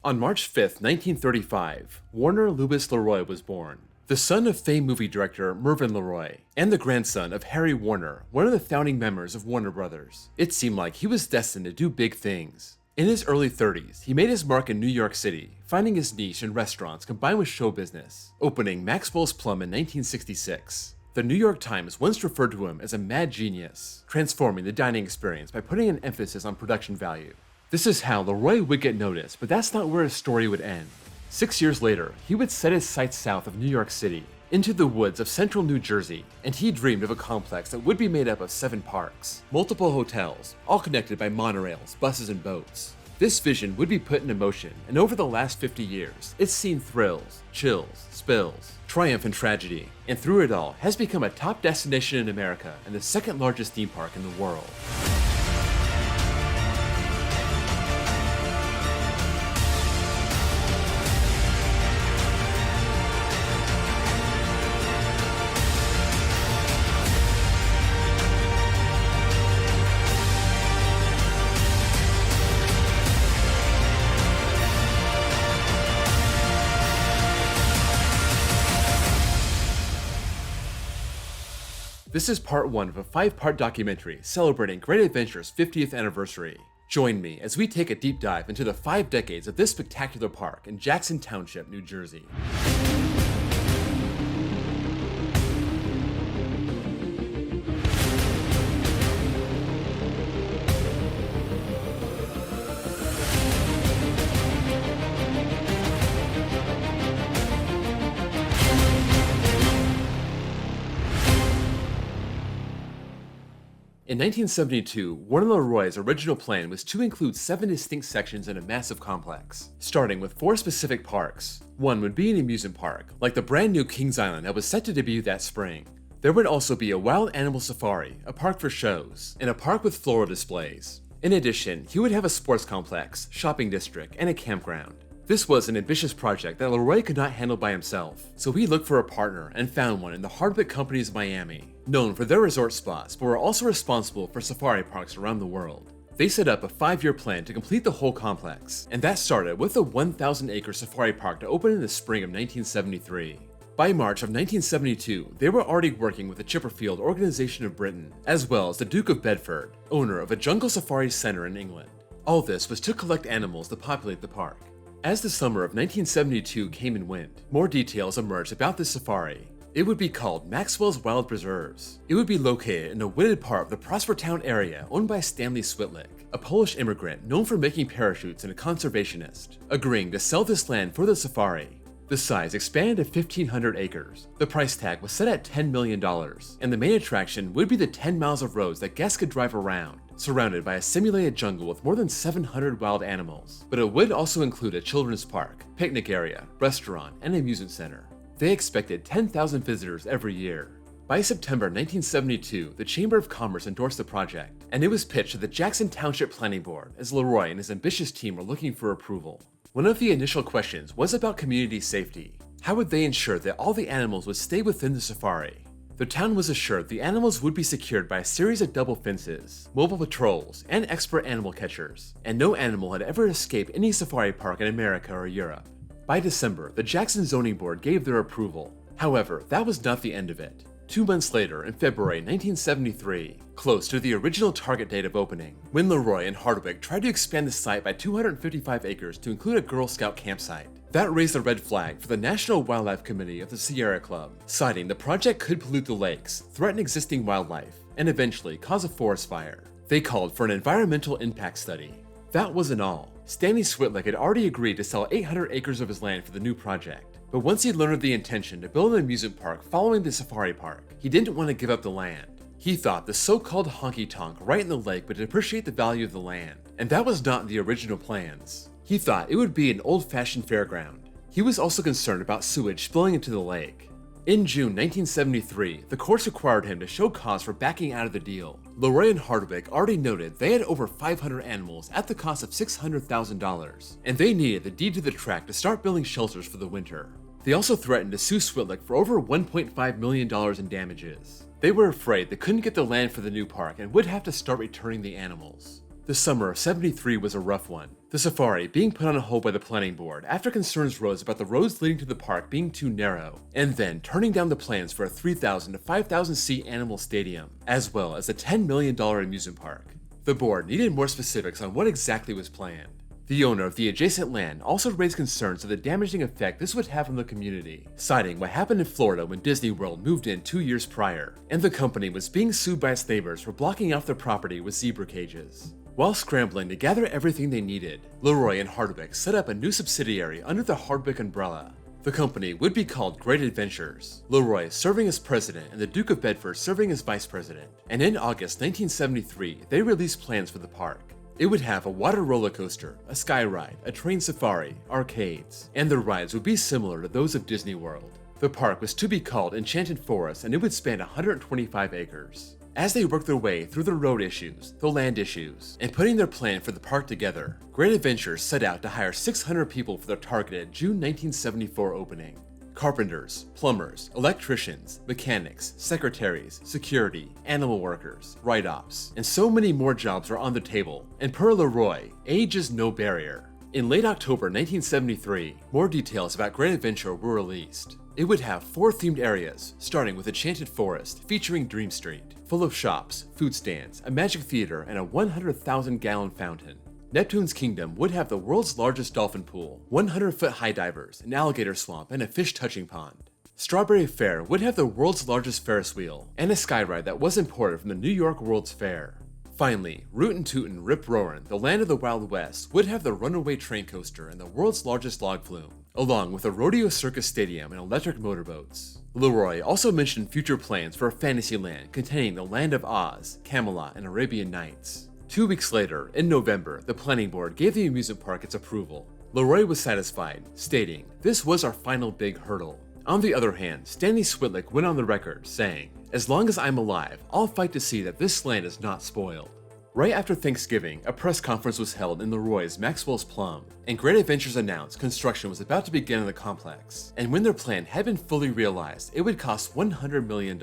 On March 5, 1935, Warner Lewis Leroy was born, the son of famed movie director Mervyn Leroy, and the grandson of Harry Warner, one of the founding members of Warner Brothers. It seemed like he was destined to do big things. In his early 30s, he made his mark in New York City, finding his niche in restaurants combined with show business, opening Maxwell's Plum in 1966. The New York Times once referred to him as a mad genius, transforming the dining experience by putting an emphasis on production value. This is how Leroy would get noticed, but that's not where his story would end. 6 years later, he would set his sights south of New York City, into the woods of central New Jersey, and he dreamed of a complex that would be made up of 7 parks, multiple hotels, all connected by monorails, buses, and boats. This vision would be put into motion, and over the last 50 years, it's seen thrills, chills, spills, triumph, and tragedy, and through it all, has become a top destination in America and the second largest theme park in the world. This is part 1 of a 5-part documentary celebrating Great Adventure's 50th anniversary. Join me as we take a deep dive into the 5 decades of this spectacular park in Jackson Township, New Jersey. In 1972, Warner Leroy's original plan was to include 7 distinct sections in a massive complex, starting with 4 specific parks. One would be an amusement park, like the brand new Kings Island that was set to debut that spring. There would also be a wild animal safari, a park for shows, and a park with floral displays. In addition, he would have a sports complex, shopping district, and a campground. This was an ambitious project that Leroy could not handle by himself, so he looked for a partner and found one in the Hardwick Companies of Miami, known for their resort spots but were also responsible for safari parks around the world. They set up a 5-year plan to complete the whole complex, and that started with a 1,000-acre safari park to open in the spring of 1973. By March of 1972, they were already working with the Chipperfield Organization of Britain, as well as the Duke of Bedford, owner of a jungle safari center in England. All this was to collect animals to populate the park. As the summer of 1972 came and went, more details emerged about this safari. It would be called Maxwell's Wild Preserves. It would be located in a wooded part of the Prospertown area owned by Stanley Switlick, a Polish immigrant known for making parachutes and a conservationist, agreeing to sell this land for the safari. The size expanded to 1,500 acres. The price tag was set at $10 million, and the main attraction would be the 10 miles of roads that guests could drive around, surrounded by a simulated jungle with more than 700 wild animals. But it would also include a children's park, picnic area, restaurant, and amusement center. They expected 10,000 visitors every year. By September 1972, the Chamber of Commerce endorsed the project, and it was pitched to the Jackson Township Planning Board as Leroy and his ambitious team were looking for approval. One of the initial questions was about community safety. How would they ensure that all the animals would stay within the safari? The town was assured the animals would be secured by a series of double fences, mobile patrols, and expert animal catchers, and no animal had ever escaped any safari park in America or Europe. By December, the Jackson Zoning Board gave their approval. However, that was not the end of it. 2 months later, in February 1973, close to the original target date of opening, when Leroy and Hardwick tried to expand the site by 255 acres to include a Girl Scout campsite. That raised a red flag for the National Wildlife Committee of the Sierra Club, citing the project could pollute the lakes, threaten existing wildlife, and eventually cause a forest fire. They called for an environmental impact study. That wasn't all. Stanley Switlick had already agreed to sell 800 acres of his land for the new project. But once he learned of the intention to build an amusement park following the safari park, he didn't want to give up the land. He thought the so-called honky-tonk right in the lake would depreciate the value of the land, and that was not in the original plans. He thought it would be an old-fashioned fairground. He was also concerned about sewage spilling into the lake. In June 1973, the courts required him to show cause for backing out of the deal. Leroy and Hardwick already noted they had over 500 animals at the cost of $600,000, and they needed the deed to the tract to start building shelters for the winter. They also threatened to sue Switlick for over $1.5 million in damages. They were afraid they couldn't get the land for the new park and would have to start returning the animals. The summer of '73 was a rough one, the safari being put on hold by the planning board after concerns rose about the roads leading to the park being too narrow, and then turning down the plans for a 3,000 to 5,000 seat animal stadium, as well as a $10 million amusement park. The board needed more specifics on what exactly was planned. The owner of the adjacent land also raised concerns of the damaging effect this would have on the community, citing what happened in Florida when Disney World moved in 2 years prior, and the company was being sued by its neighbors for blocking off their property with zebra cages. While scrambling to gather everything they needed, Leroy and Hardwick set up a new subsidiary under the Hardwick umbrella. The company would be called Great Adventures, Leroy serving as president and the Duke of Bedford serving as vice president, and in August 1973 they released plans for the park. It would have a water roller coaster, a sky ride, a train safari, arcades, and the rides would be similar to those of Disney World. The park was to be called Enchanted Forest and it would span 125 acres. As they worked their way through the road issues, the land issues, and putting their plan for the park together, Great Adventures set out to hire 600 people for their targeted June 1974 opening. Carpenters, plumbers, electricians, mechanics, secretaries, security, animal workers, write-offs, and so many more jobs were on the table, and per Leroy, age is no barrier. In late October 1973, more details about Great Adventure were released. It would have 4 themed areas, starting with Enchanted Forest featuring Dream Street, full of shops, food stands, a magic theater, and a 100,000-gallon fountain. Neptune's Kingdom would have the world's largest dolphin pool, 100-foot high divers, an alligator swamp, and a fish touching pond. Strawberry Fair would have the world's largest Ferris wheel, and a sky ride that was imported from the New York World's Fair. Finally, Rootin' Tootin' Rip Roarin', the land of the Wild West, would have the runaway train coaster and the world's largest log flume, along with a rodeo circus stadium and electric motorboats. Leroy also mentioned future plans for a Fantasyland containing the Land of Oz, Camelot, and Arabian Nights. 2 weeks later, in November, the planning board gave the amusement park its approval. Leroy was satisfied, stating, "This was our final big hurdle." On the other hand, Stanley Switlick went on the record, saying, "As long as I'm alive, I'll fight to see that this land is not spoiled." Right after Thanksgiving, a press conference was held in Leroy's Maxwell's Plum, and Great Adventures announced construction was about to begin in the complex, and when their plan had been fully realized, it would cost $100 million.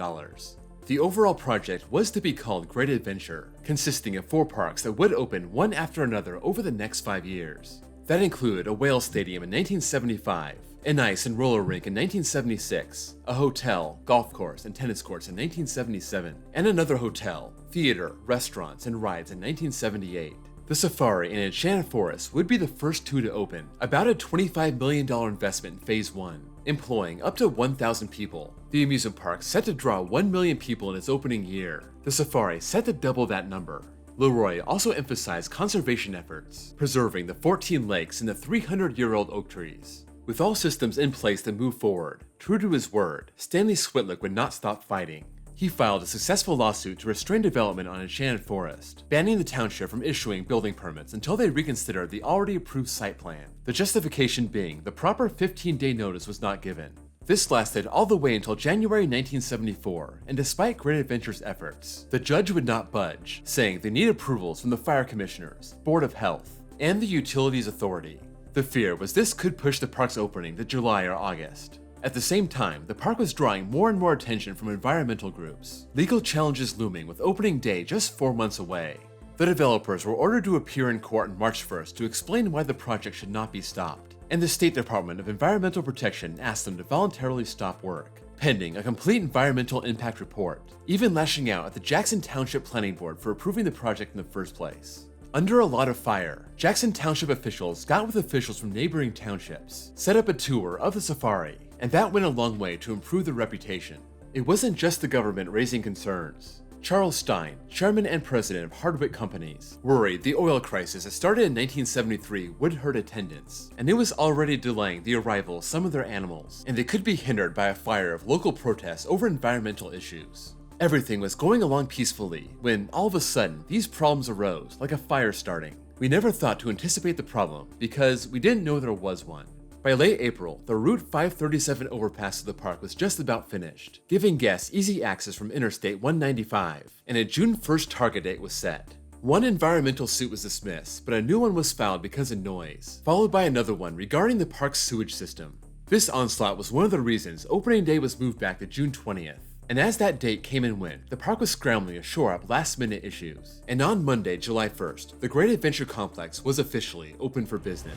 The overall project was to be called Great Adventure, consisting of 4 parks that would open one after another over the next 5 years. That included a whale stadium in 1975, an ice and roller rink in 1976, a hotel, golf course, and tennis courts in 1977, and another hotel, theater, restaurants, and rides in 1978. The safari in Enchanted Forest would be the first 2 to open, about a $25 million investment in Phase 1, employing up to 1,000 people. The amusement park set to draw 1 million people in its opening year. The safari set to double that number. Leroy also emphasized conservation efforts, preserving the 14 lakes and the 300-year-old oak trees. With all systems in place to move forward, true to his word, Stanley Switlick would not stop fighting. He filed a successful lawsuit to restrain development on Enchanted Forest, banning the township from issuing building permits until they reconsidered the already approved site plan, the justification being the proper 15-day notice was not given. This lasted all the way until January 1974, and despite Great Adventure's efforts, the judge would not budge, saying they need approvals from the Fire Commissioners, Board of Health, and the Utilities Authority. The fear was this could push the park's opening to July or August. At the same time, the park was drawing more and more attention from environmental groups, legal challenges looming with opening day just 4 months away. The developers were ordered to appear in court on March 1st to explain why the project should not be stopped, and the State Department of Environmental Protection asked them to voluntarily stop work, pending a complete environmental impact report, even lashing out at the Jackson Township Planning Board for approving the project in the first place. Under a lot of fire, Jackson Township officials got with officials from neighboring townships, set up a tour of the safari, and that went a long way to improve their reputation. It wasn't just the government raising concerns. Charles Stein, chairman and president of Hardwick Companies, worried the oil crisis that started in 1973 would hurt attendance, and it was already delaying the arrival of some of their animals, and they could be hindered by a fire of local protests over environmental issues. Everything was going along peacefully when, all of a sudden, these problems arose, like a fire starting. We never thought to anticipate the problem, because we didn't know there was one. By late April, the Route 537 overpass to the park was just about finished, giving guests easy access from Interstate 195, and a June 1st target date was set. One environmental suit was dismissed, but a new one was filed because of noise, followed by another one regarding the park's sewage system. This onslaught was one of the reasons opening day was moved back to June 20th. And as that date came and went, the park was scrambling to shore up last-minute issues. And on Monday, July 1st, the Great Adventure Complex was officially open for business.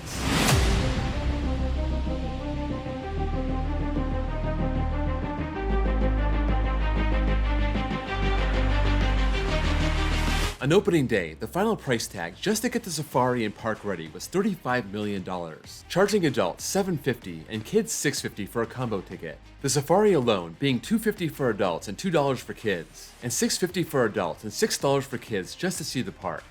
On opening day, the final price tag just to get the safari and park ready was $35 million, charging adults $750 and kids $650 for a combo ticket. The safari alone being $250 for adults and $2 for kids, and $650 for adults and $6 for kids just to see the park.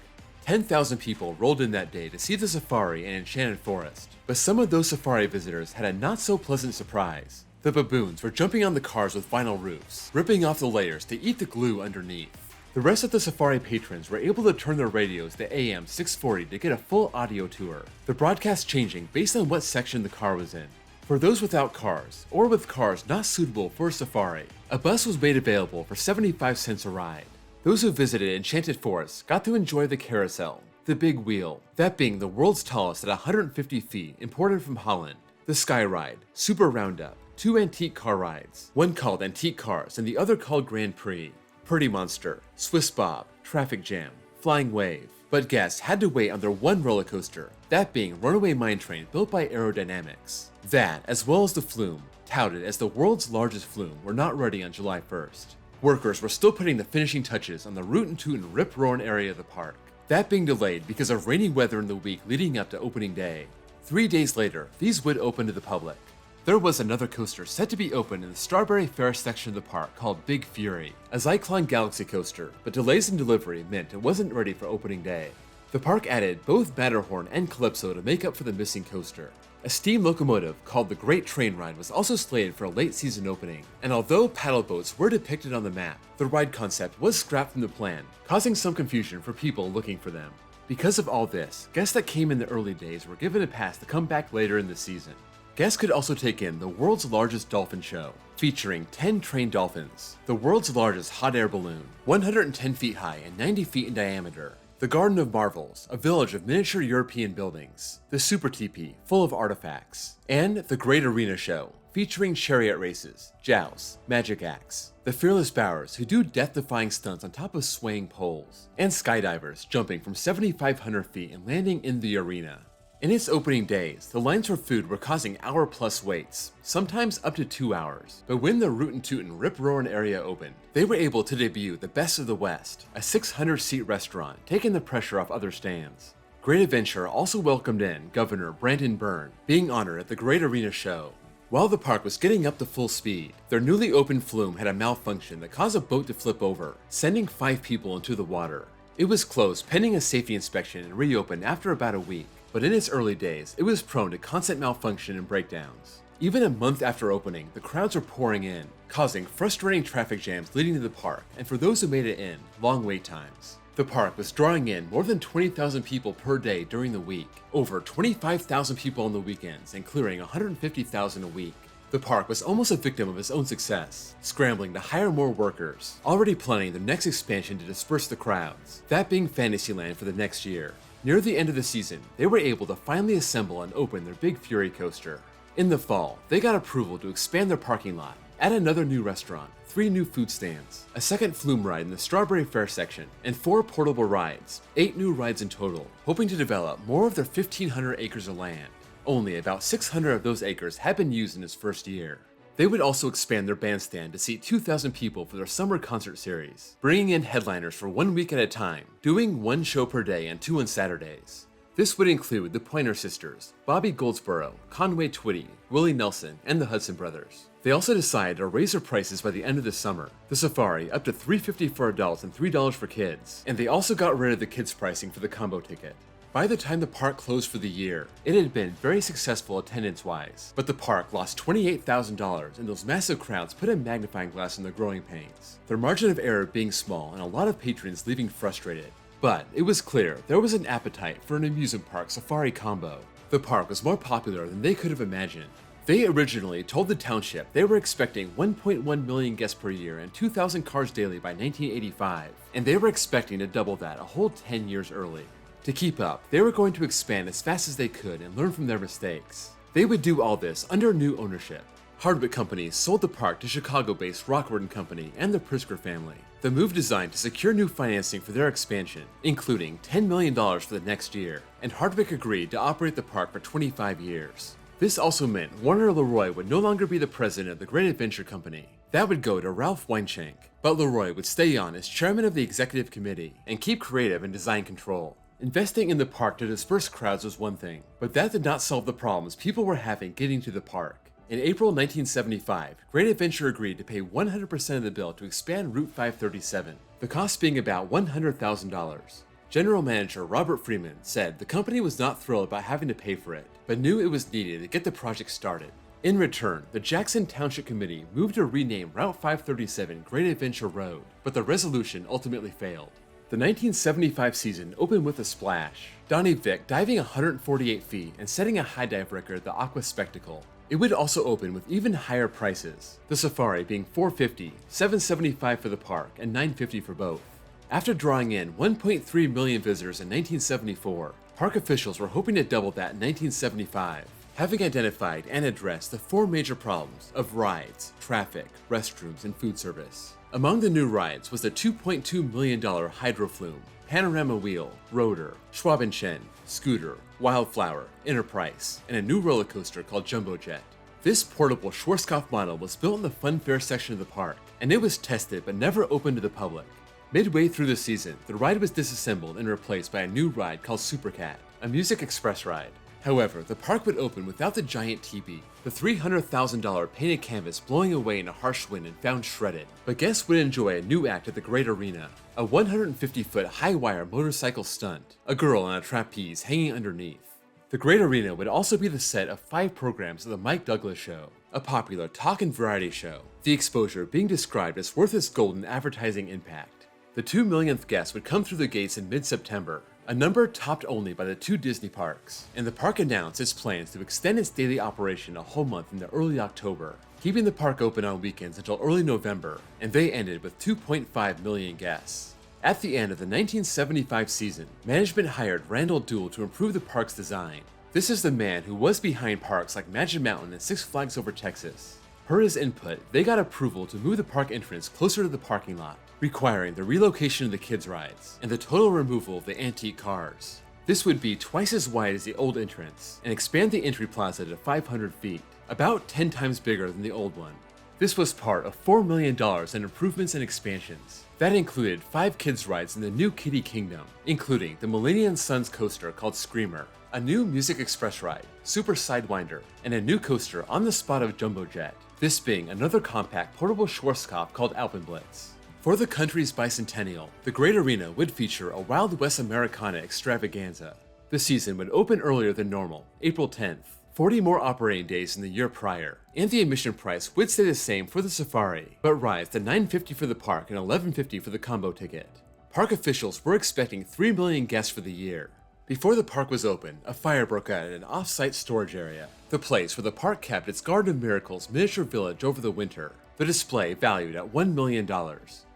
10,000 people rolled in that day to see the safari and Enchanted Forest, but some of those safari visitors had a not-so-pleasant surprise. The baboons were jumping on the cars with vinyl roofs, ripping off the layers to eat the glue underneath. The rest of the safari patrons were able to turn their radios to AM 640 to get a full audio tour, the broadcast changing based on what section the car was in. For those without cars, or with cars not suitable for a safari, a bus was made available for 75 cents a ride. Those who visited Enchanted Forest got to enjoy the carousel, the big wheel, that being the world's tallest at 150 feet, imported from Holland, the Sky Ride, Super Roundup, 2 antique car rides, one called Antique Cars and the other called Grand Prix, Pretty Monster, Swiss Bob, Traffic Jam, Flying Wave. But guests had to wait on their one roller coaster, that being Runaway Mine Train built by Aerodynamics. That, as well as the Flume, touted as the world's largest flume, were not ready on July 1st. Workers were still putting the finishing touches on the Rootin' Tootin' Rip-Roarin' area of the park, that being delayed because of rainy weather in the week leading up to opening day. 3 days later, these would open to the public. There was another coaster set to be opened in the Strawberry Fair section of the park called Big Fury, a Zyklon Galaxy coaster, but delays in delivery meant it wasn't ready for opening day. The park added both Matterhorn and Calypso to make up for the missing coaster. A steam locomotive called the Great Train Ride was also slated for a late season opening, and although paddle boats were depicted on the map, the ride concept was scrapped from the plan, causing some confusion for people looking for them. Because of all this, guests that came in the early days were given a pass to come back later in the season. Guests could also take in the world's largest dolphin show, featuring 10 trained dolphins, the world's largest hot air balloon, 110 feet high and 90 feet in diameter, the Garden of Marvels, a village of miniature European buildings, the Super Teepee, full of artifacts, and the Great Arena Show, featuring chariot races, jousts, magic acts, the fearless bowers who do death-defying stunts on top of swaying poles, and skydivers jumping from 7,500 feet and landing in the arena. In its opening days, the lines for food were causing hour-plus waits, sometimes up to 2 hours. But when the Rootin' Tootin' Rip-Roarin' area opened, they were able to debut the Best of the West, a 600-seat restaurant, taking the pressure off other stands. Great Adventure also welcomed in Governor Brandon Byrne, being honored at the Great Arena Show. While the park was getting up to full speed, their newly opened flume had a malfunction that caused a boat to flip over, sending 5 people into the water. It was closed pending a safety inspection and reopened after about a week. But in its early days, it was prone to constant malfunction and breakdowns. Even a month after opening, the crowds were pouring in, causing frustrating traffic jams leading to the park, and for those who made it in, long wait times. The park was drawing in more than 20,000 people per day during the week, over 25,000 people on the weekends, and clearing 150,000 a week. The park was almost a victim of its own success, scrambling to hire more workers, already planning their next expansion to disperse the crowds, that being Fantasyland for the next year. Near the end of the season, they were able to finally assemble and open their Big Fury coaster. In the fall, they got approval to expand their parking lot, add another new restaurant, 3 new food stands, a second flume ride in the Strawberry Fair section, and 4 portable rides, 8 new rides in total, hoping to develop more of their 1,500 acres of land. Only about 600 of those acres had been used in its first year. They would also expand their bandstand to seat 2,000 people for their summer concert series, bringing in headliners for 1 week at a time, doing 1 show per day and 2 on Saturdays. This would include the Pointer Sisters, Bobby Goldsboro, Conway Twitty, Willie Nelson, and the Hudson Brothers. They also decided to raise their prices by the end of the summer, the Safari up to $350 for adults and $3 for kids, and they also got rid of the kids' pricing for the combo ticket. By the time the park closed for the year, it had been very successful attendance-wise, but the park lost $28,000 and those massive crowds put a magnifying glass on the growing pains, their margin of error being small and a lot of patrons leaving frustrated. But it was clear there was an appetite for an amusement park safari combo. The park was more popular than they could have imagined. They originally told the township they were expecting 1.1 million guests per year and 2,000 cars daily by 1985, and they were expecting to double that a whole 10 years early. To keep up, they were going to expand as fast as they could and learn from their mistakes. They would do all this under new ownership. Hardwick Company sold the park to Chicago-based Rockwood & Company and the Pritzker family. The move designed to secure new financing for their expansion, including $10 million for the next year, and Hardwick agreed to operate the park for 25 years. This also meant Warner LeRoy would no longer be the president of the Great Adventure Company. That would go to Ralph Weinshank, but LeRoy would stay on as chairman of the executive committee and keep creative and design control. Investing in the park to disperse crowds was one thing, but that did not solve the problems people were having getting to the park. In April 1975, Great Adventure agreed to pay 100% of the bill to expand Route 537, the cost being about $100,000. General Manager Robert Freeman said the company was not thrilled about having to pay for it, but knew it was needed to get the project started. In return, the Jackson Township Committee moved to rename Route 537 Great Adventure Road, but the resolution ultimately failed. The 1975 season opened with a splash, Donnie Vick diving 148 feet and setting a high dive record at the Aqua Spectacle. It would also open with even higher prices, the Safari being $450, $775 for the park, and $950 for both. After drawing in 1.3 million visitors in 1974, park officials were hoping to double that in 1975, having identified and addressed the four major problems of rides, traffic, restrooms, and food service. Among the new rides was the $2.2 million Hydroflume, Panorama Wheel, Rotor, Schwabenchen, Scooter, Wildflower, Enterprise, and a new roller coaster called Jumbo Jet. This portable Schwarzkopf model was built in the fun fair section of the park, and it was tested but never opened to the public. Midway through the season, the ride was disassembled and replaced by a new ride called Supercat, a music express ride. However, the park would open without the giant teepee, the $300,000 painted canvas blowing away in a harsh wind and found shredded. But guests would enjoy a new act at the Great Arena, a 150-foot high-wire motorcycle stunt, a girl on a trapeze hanging underneath. The Great Arena would also be the set of 5 programs of the Mike Douglas Show, a popular talk and variety show, the exposure being described as worth its golden advertising impact. The 2 millionth guest would come through the gates in mid-September, a number topped only by the 2 Disney parks, and the park announced its plans to extend its daily operation a whole month into early October, keeping the park open on weekends until early November, and they ended with 2.5 million guests. At the end of the 1975 season, management hired Randall Duell to improve the park's design. This is the man who was behind parks like Magic Mountain and Six Flags Over Texas. Per his input, they got approval to move the park entrance closer to the parking lot, requiring the relocation of the kids' rides and the total removal of the antique cars. This would be twice as wide as the old entrance and expand the entry plaza to 500 feet, about 10 times bigger than the old one. This was part of $4 million in improvements and expansions. That included 5 kids' rides in the new Kiddie Kingdom, including the Millennium Suns coaster called Screamer, a new Music Express ride, Super Sidewinder, and a new coaster on the spot of Jumbo Jet, this being another compact portable Schwarzkopf called Alpenblitz. For the country's bicentennial, the Great Arena would feature a Wild West Americana extravaganza. The season would open earlier than normal, April 10th, 40 more operating days than the year prior, and the admission price would stay the same for the Safari, but rise to $950 for the park and $1150 for the combo ticket. Park officials were expecting 3 million guests for the year. Before the park was open, a fire broke out at an off-site storage area, the place where the park kept its Garden of Miracles miniature village over the winter, the display valued at $1 million.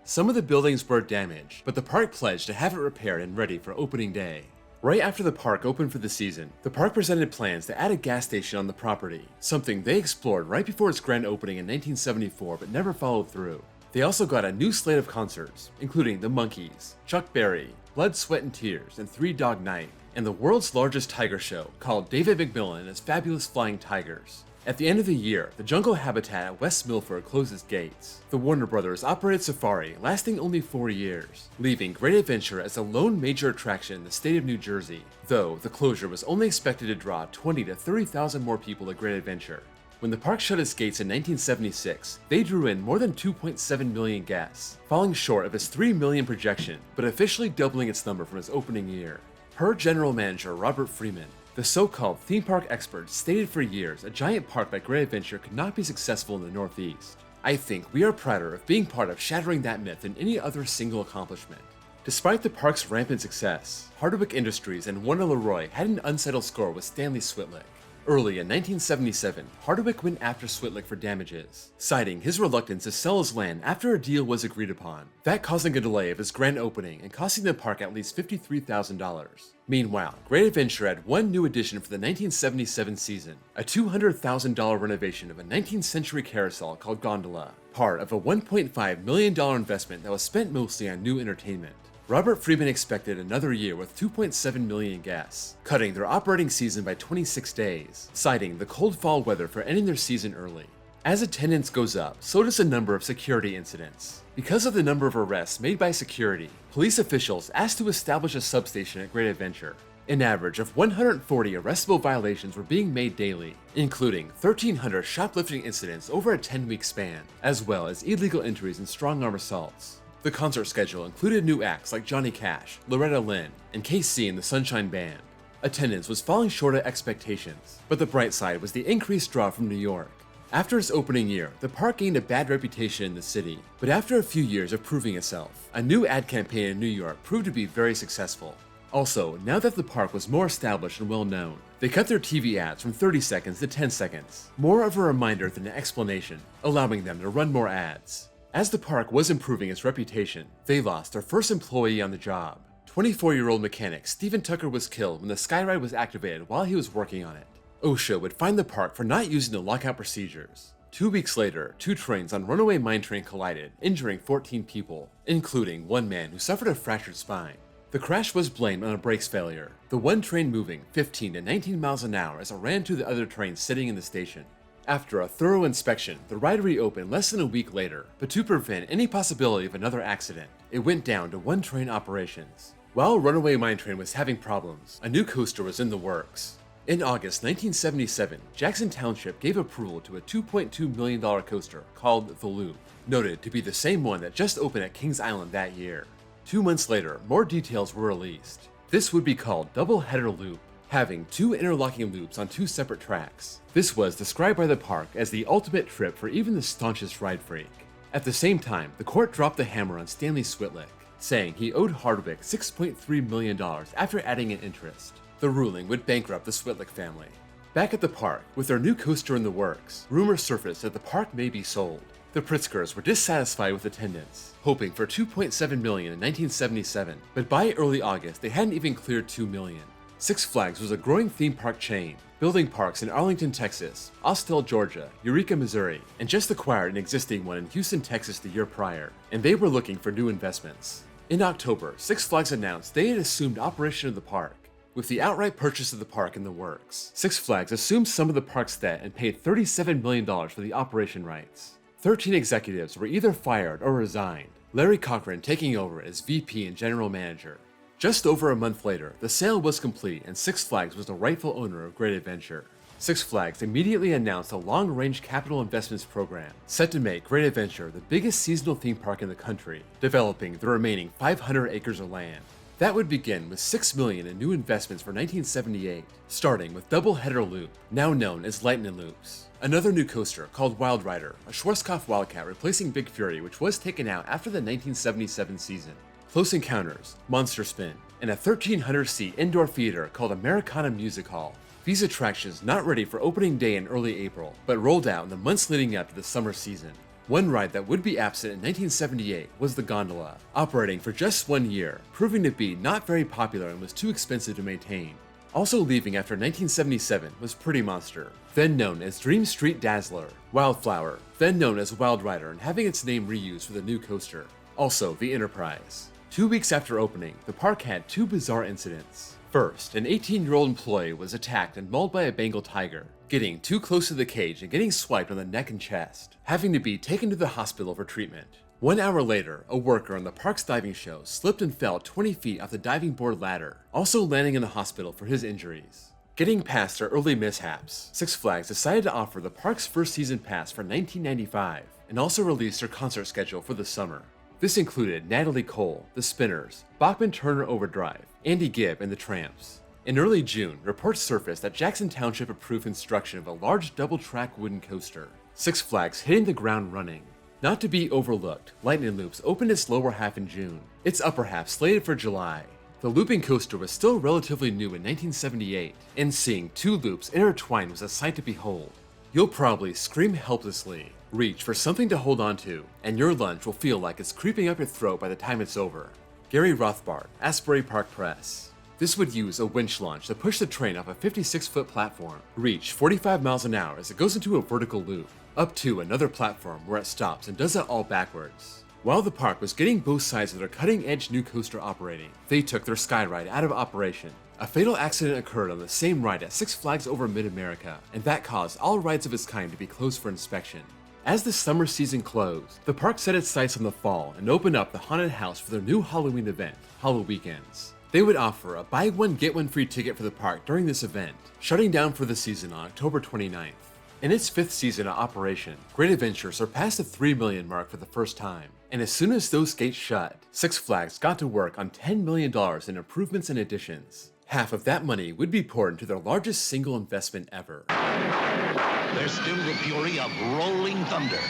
Some of the buildings were damaged, but the park pledged to have it repaired and ready for opening day. Right after the park opened for the season, the park presented plans to add a gas station on the property, something they explored right before its grand opening in 1974 but never followed through. They also got a new slate of concerts, including the Monkees, Chuck Berry, Blood, Sweat and Tears, and Three Dog Night, and the world's largest tiger show called David McMillan and his Fabulous Flying Tigers. At the end of the year, the jungle habitat at West Milford closed its gates. The Warner Brothers operated Safari, lasting only 4 years, leaving Great Adventure as the lone major attraction in the state of New Jersey, though the closure was only expected to draw 20 to 30,000 more people to Great Adventure. When the park shut its gates in 1976, they drew in more than 2.7 million guests, falling short of its 3 million projection, but officially doubling its number from its opening year. Per general manager Robert Freeman, the so-called theme park experts stated for years a giant park like Great Adventure could not be successful in the Northeast. I think we are prouder of being part of shattering that myth than any other single accomplishment. Despite the park's rampant success, Hardwick Industries and Warner LeRoy had an unsettled score with Stanley Switlick. Early in 1977, Hardwick went after Switlik for damages, citing his reluctance to sell his land after a deal was agreed upon, that causing a delay of his grand opening and costing the park at least $53,000. Meanwhile, Great Adventure had one new addition for the 1977 season, a $200,000 renovation of a 19th century carousel called Gondola, part of a $1.5 million investment that was spent mostly on new entertainment. Robert Friedman expected another year with 2.7 million guests, cutting their operating season by 26 days, citing the cold fall weather for ending their season early. As attendance goes up, so does the number of security incidents. Because of the number of arrests made by security, police officials asked to establish a substation at Great Adventure. An average of 140 arrestable violations were being made daily, including 1,300 shoplifting incidents over a 10-week span, as well as illegal entries and strong-arm assaults. The concert schedule included new acts like Johnny Cash, Loretta Lynn, and KC and the Sunshine Band. Attendance was falling short of expectations, but the bright side was the increased draw from New York. After its opening year, the park gained a bad reputation in the city, but after a few years of proving itself, a new ad campaign in New York proved to be very successful. Also, now that the park was more established and well known, they cut their TV ads from 30 seconds to 10 seconds, more of a reminder than an explanation, allowing them to run more ads. As the park was improving its reputation, they lost their first employee on the job. 24-year-old mechanic Stephen Tucker was killed when the Skyride was activated while he was working on it. OSHA would fine the park for not using the lockout procedures. 2 weeks later, 2 trains on runaway mine train collided, injuring 14 people, including one man who suffered a fractured spine. The crash was blamed on a brakes failure, the one train moving 15 to 19 miles an hour as it ran to the other trains sitting in the station. After a thorough inspection, the ride reopened less than a week later, but to prevent any possibility of another accident, it went down to 1 train operations. While Runaway Mine Train was having problems, a new coaster was in the works. In August 1977, Jackson Township gave approval to a $2.2 million coaster called The Loop, noted to be the same one that just opened at Kings Island that year. 2 months later, more details were released. This would be called Double Header Loop, having 2 interlocking loops on 2 separate tracks. This was described by the park as the ultimate trip for even the staunchest ride freak. At the same time, the court dropped the hammer on Stanley Switlik, saying he owed Hardwick $6.3 million after adding an interest. The ruling would bankrupt the Switlik family. Back at the park, with their new coaster in the works, rumors surfaced that the park may be sold. The Pritzkers were dissatisfied with attendance, hoping for $2.7 million in 1977, but by early August they hadn't even cleared $2 million. Six Flags was a growing theme park chain, building parks in Arlington, Texas, Austell, Georgia, Eureka, Missouri, and just acquired an existing one in Houston, Texas the year prior, and they were looking for new investments. In October, Six Flags announced they had assumed operation of the park. With the outright purchase of the park in the works, Six Flags assumed some of the park's debt and paid $37 million for the operation rights. 13 executives were either fired or resigned, Larry Cochran taking over as VP and General Manager. Just over a month later, the sale was complete and Six Flags was the rightful owner of Great Adventure. Six Flags immediately announced a long-range capital investments program set to make Great Adventure the biggest seasonal theme park in the country, developing the remaining 500 acres of land. That would begin with $6 million in new investments for 1978, starting with Double Header Loop, now known as Lightning Loops. Another new coaster called Wild Rider, a Schwarzkopf Wildcat replacing Big Fury, which was taken out after the 1977 season. Close Encounters, Monster Spin, and a 1,300-seat indoor theater called Americana Music Hall. These attractions not ready for opening day in early April, but rolled out in the months leading up to the summer season. One ride that would be absent in 1978 was the Gondola, operating for just 1 year, proving to be not very popular and was too expensive to maintain. Also leaving after 1977 was Pretty Monster, then known as Dream Street Dazzler, Wildflower, then known as Wild Rider and having its name reused for the new coaster. Also the Enterprise. 2 weeks after opening, the park had 2 bizarre incidents. First, an 18-year-old employee was attacked and mauled by a Bengal tiger, getting too close to the cage and getting swiped on the neck and chest, having to be taken to the hospital for treatment. 1 hour later, a worker on the park's diving show slipped and fell 20 feet off the diving board ladder, also landing in the hospital for his injuries. Getting past their early mishaps, Six Flags decided to offer the park's first season pass for 1995, and also released their concert schedule for the summer. This included Natalie Cole, The Spinners, Bachman Turner Overdrive, Andy Gibb, and The Tramps. In early June, reports surfaced that Jackson Township approved construction of a large double-track wooden coaster, Six Flags hitting the ground running. Not to be overlooked, Lightning Loops opened its lower half in June, its upper half slated for July. The looping coaster was still relatively new in 1978, and seeing two loops intertwined was a sight to behold. You'll probably scream helplessly, reach for something to hold onto, and your lunch will feel like it's creeping up your throat by the time it's over. Gary Rothbard, Asbury Park Press. This would use a winch launch to push the train off a 56-foot platform, reach 45 miles an hour as it goes into a vertical loop, up to another platform where it stops and does it all backwards. While the park was getting both sides of their cutting-edge new coaster operating, they took their Skyride out of operation. A fatal accident occurred on the same ride at Six Flags Over Mid-America, and that caused all rides of its kind to be closed for inspection. As the summer season closed, the park set its sights on the fall and opened up the haunted house for their new Halloween event, Halloweekends. They would offer a buy one get one free ticket for the park during this event, shutting down for the season on October 29th. In its 5th season of operation, Great Adventure surpassed the 3 million mark for the first time, and as soon as those gates shut, Six Flags got to work on $10 million in improvements and additions. Half of that money would be poured into their largest single investment ever. There's still the fury of rolling thunder,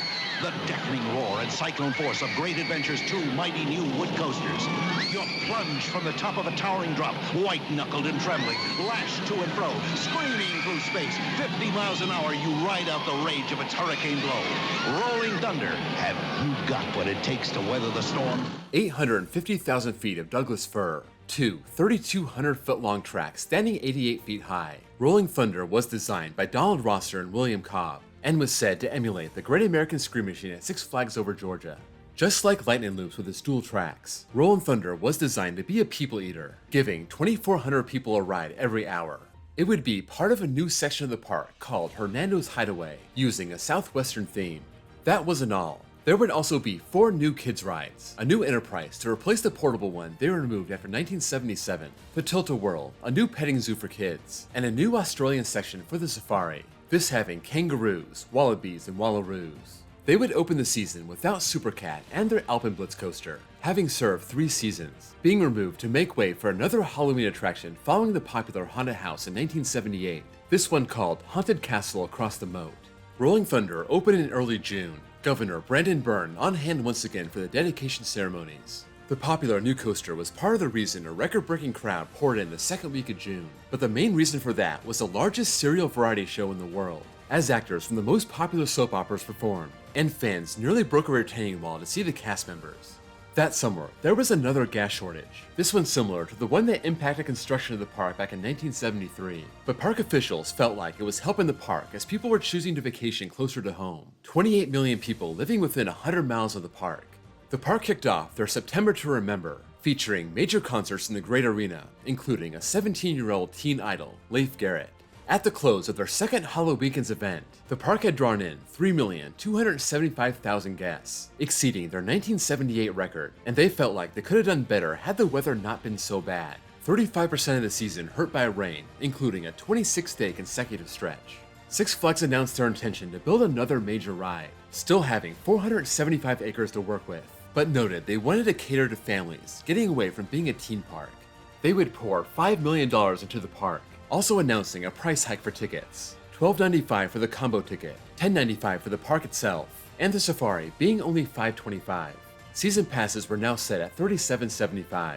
the deafening roar and cyclone force of Great Adventure's two mighty new wood coasters. You're plunged from the top of a towering drop, white-knuckled and trembling, lashed to and fro, screaming through space. 50 miles an hour, you ride out the rage of its hurricane blow. Rolling thunder, have you got what it takes to weather the storm? 850,000 feet of Douglas fir, two 3,200-foot-long tracks standing 88 feet high. Rolling Thunder was designed by Donald Rosser and William Cobb, and was said to emulate the Great American Scream Machine at Six Flags Over Georgia. Just like Lightning Loops with its dual tracks, Rollin' Thunder was designed to be a people eater, giving 2,400 people a ride every hour. It would be part of a new section of the park called Hernando's Hideaway, using a southwestern theme. That wasn't all. There would also be 4 new kids rides, a new Enterprise to replace the portable one they removed after 1977, the Tilt-A-Whirl, a new petting zoo for kids, and a new Australian section for the safari, this having kangaroos, wallabies, and wallaroos. They would open the season without Supercat and their Alpenblitz coaster, having served 3 seasons, being removed to make way for another Halloween attraction following the popular Haunted House in 1978, this one called Haunted Castle Across the Moat. Rolling Thunder opened in early June, Governor Brandon Byrne on hand once again for the dedication ceremonies. The popular new coaster was part of the reason a record-breaking crowd poured in the second week of June, but the main reason for that was the largest serial variety show in the world, as actors from the most popular soap operas performed, and fans nearly broke a retaining wall to see the cast members. That summer, there was another gas shortage, this one similar to the one that impacted construction of the park back in 1973. But park officials felt like it was helping the park as people were choosing to vacation closer to home. 28 million people living within 100 miles of the park. The park kicked off their September to Remember, featuring major concerts in the Great Arena, including a 17-year-old teen idol, Leif Garrett. At the close of their second Halloweekends event, the park had drawn in 3,275,000 guests, exceeding their 1978 record, and they felt like they could have done better had the weather not been so bad. 35% of the season hurt by rain, including a 26-day consecutive stretch. Six Flags announced their intention to build another major ride, still having 475 acres to work with, but noted they wanted to cater to families, getting away from being a teen park. They would pour $5 million into the park, also announcing a price hike for tickets, $12.95 for the combo ticket, $10.95 for the park itself, and the safari being only $5.25. Season passes were now set at $37.75.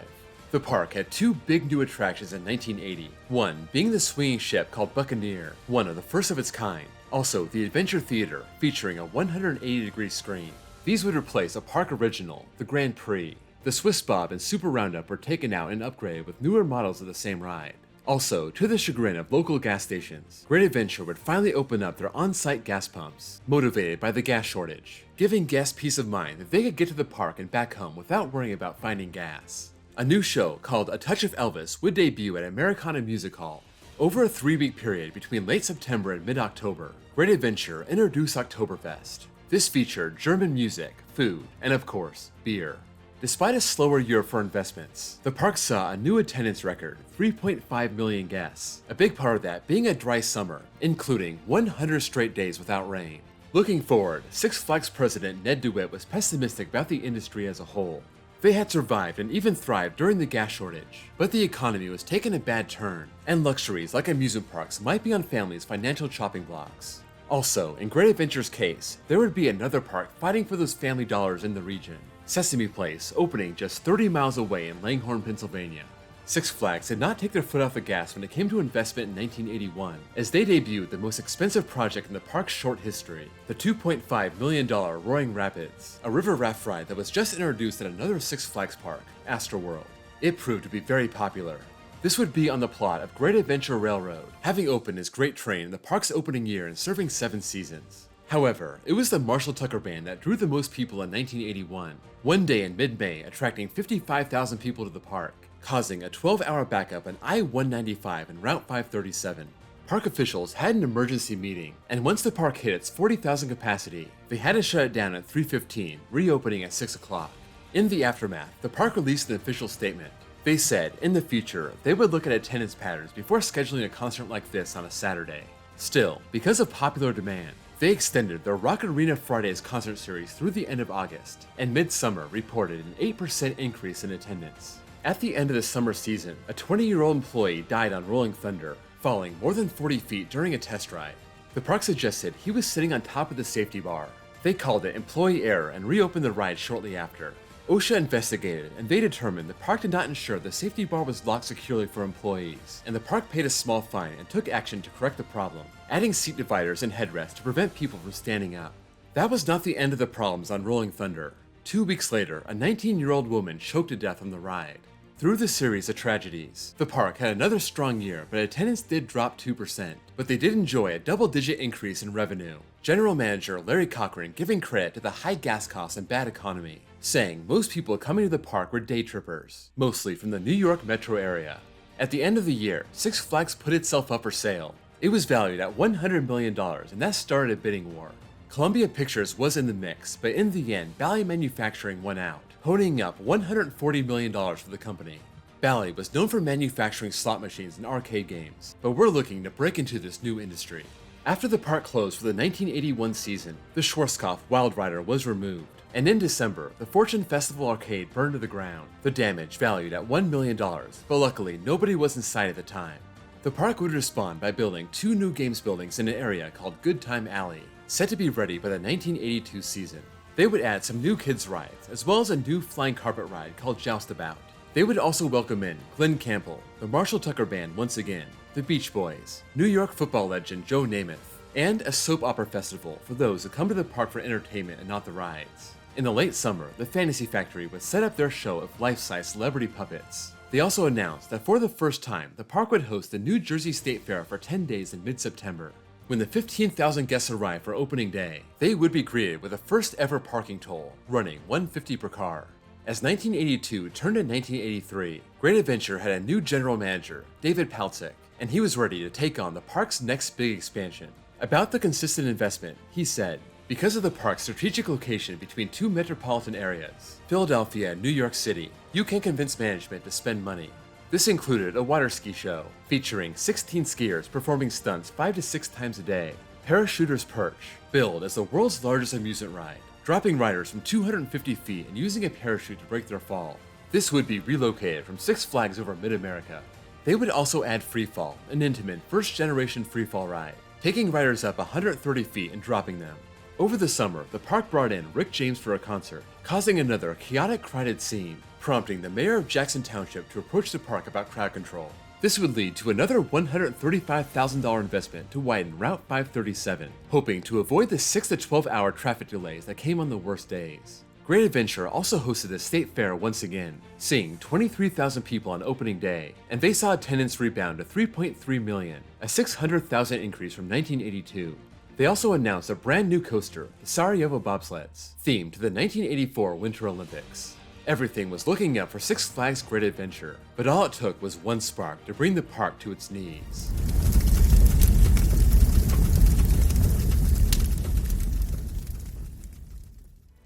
The park had 2 big new attractions in 1980, one being the swinging ship called Buccaneer, one of the first of its kind, also the Adventure Theater featuring a 180-degree screen. These would replace a park original, the Grand Prix. The Swiss Bob and Super Roundup were taken out and upgraded with newer models of the same ride. Also, to the chagrin of local gas stations, Great Adventure would finally open up their on-site gas pumps, motivated by the gas shortage, giving guests peace of mind that they could get to the park and back home without worrying about finding gas. A new show called A Touch of Elvis would debut at Americana Music Hall. Over a 3-week period between late September and mid-October, Great Adventure introduced Oktoberfest. This featured German music, food, and of course, beer. Despite a slower year for investments, the park saw a new attendance record, 3.5 million guests, a big part of that being a dry summer, including 100 straight days without rain. Looking forward, Six Flags president Ned DeWitt was pessimistic about the industry as a whole. They had survived and even thrived during the gas shortage, but the economy was taking a bad turn, and luxuries like amusement parks might be on families' financial chopping blocks. Also, in Great Adventure's case, there would be another park fighting for those family dollars in the region. Sesame Place, opening just 30 miles away in Langhorne, Pennsylvania. Six Flags did not take their foot off the gas when it came to investment in 1981, as they debuted the most expensive project in the park's short history, the $2.5 million Roaring Rapids, a river raft ride that was just introduced at another Six Flags park, Astroworld. It proved to be very popular. This would be on the plot of Great Adventure Railroad, having opened as Great Train in the park's opening year and serving 7 seasons. However, it was the Marshall Tucker Band that drew the most people in 1981, one day in mid-May attracting 55,000 people to the park, causing a 12-hour backup on I-195 and Route 537. Park officials had an emergency meeting, and once the park hit its 40,000 capacity, they had to shut it down at 3:15, reopening at 6 o'clock. In the aftermath, the park released an official statement. They said, in the future, they would look at attendance patterns before scheduling a concert like this on a Saturday. Still, because of popular demand, they extended their Rock Arena Fridays concert series through the end of August, and Midsummer reported an 8% increase in attendance. At the end of the summer season, a 20-year-old employee died on Rolling Thunder, falling more than 40 feet during a test ride. The park suggested he was sitting on top of the safety bar. They called it employee error and reopened the ride shortly after. OSHA investigated, and they determined the park did not ensure the safety bar was locked securely for employees, and the park paid a small fine and took action to correct the problem, adding seat dividers and headrests to prevent people from standing up. That was not the end of the problems on Rolling Thunder. 2 weeks later, a 19-year-old woman choked to death on the ride. Through the series of tragedies, the park had another strong year, but attendance did drop 2%, but they did enjoy a double-digit increase in revenue. General Manager Larry Cochran giving credit to the high gas costs and bad economy, saying most people coming to the park were day trippers, mostly from the New York metro area. At the end of the year, Six Flags put itself up for sale. It was valued at $100 million, and that started a bidding war. Columbia Pictures was in the mix, but in the end, Bally Manufacturing won out, ponying up $140 million for the company. Bally was known for manufacturing slot machines and arcade games, but we're looking to break into this new industry. After the park closed for the 1981 season, the Schwarzkopf Wild Rider was removed, and in December, the Fortune Festival arcade burned to the ground, the damage valued at $1 million, but luckily nobody was inside at the time. The park would respond by building 2 new games buildings in an area called Good Time Alley, set to be ready by the 1982 season. They would add some new kids' rides, as well as a new flying carpet ride called Joustabout. They would also welcome in Glenn Campbell, the Marshall Tucker Band once again, the Beach Boys, New York football legend Joe Namath, and a soap opera festival for those who come to the park for entertainment and not the rides. In the late summer, the Fantasy Factory would set up their show of life-size celebrity puppets. They also announced that for the first time, the park would host the New Jersey State Fair for 10 days in mid-September. When the 15,000 guests arrived for opening day, they would be greeted with a first ever parking toll, running $150 per car. As 1982 turned to 1983, Great Adventure had a new general manager, David Paltzik, and he was ready to take on the park's next big expansion. About the consistent investment, he said, because of the park's strategic location between 2 metropolitan areas, Philadelphia and New York City, you can convince management to spend money. This included a water ski show, featuring 16 skiers performing stunts 5 to 6 times a day, Parachuter's Perch, billed as the world's largest amusement ride, dropping riders from 250 feet and using a parachute to break their fall. This would be relocated from Six Flags over Mid-America. They would also add Freefall, an intimate first-generation freefall ride, taking riders up 130 feet and dropping them. Over the summer, the park brought in Rick James for a concert, causing another chaotic, crowded scene, prompting the mayor of Jackson Township to approach the park about crowd control. This would lead to another $135,000 investment to widen Route 537, hoping to avoid the 6 to 12-hour traffic delays that came on the worst days. Great Adventure also hosted the State Fair once again, seeing 23,000 people on opening day, and they saw attendance rebound to 3.3 million, a 600,000 increase from 1982. They also announced a brand new coaster, the Sarajevo Bobsleds, themed to the 1984 Winter Olympics. Everything was looking up for Six Flags Great Adventure, but all it took was one spark to bring the park to its knees.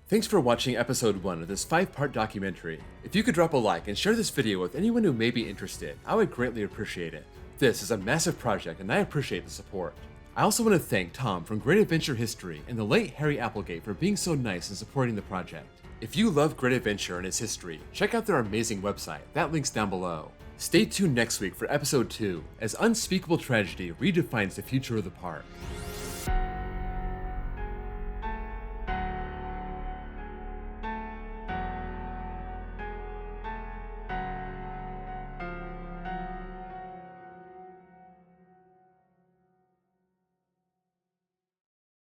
Thanks for watching episode 1 of this 5-part documentary. If you could drop a like and share this video with anyone who may be interested, I would greatly appreciate it. This is a massive project and I appreciate the support. I also want to thank Tom from Great Adventure History and the late Harry Applegate for being so nice and supporting the project. If you love Great Adventure and its history, check out their amazing website, that link's down below. Stay tuned next week for episode 2, as unspeakable tragedy redefines the future of the park.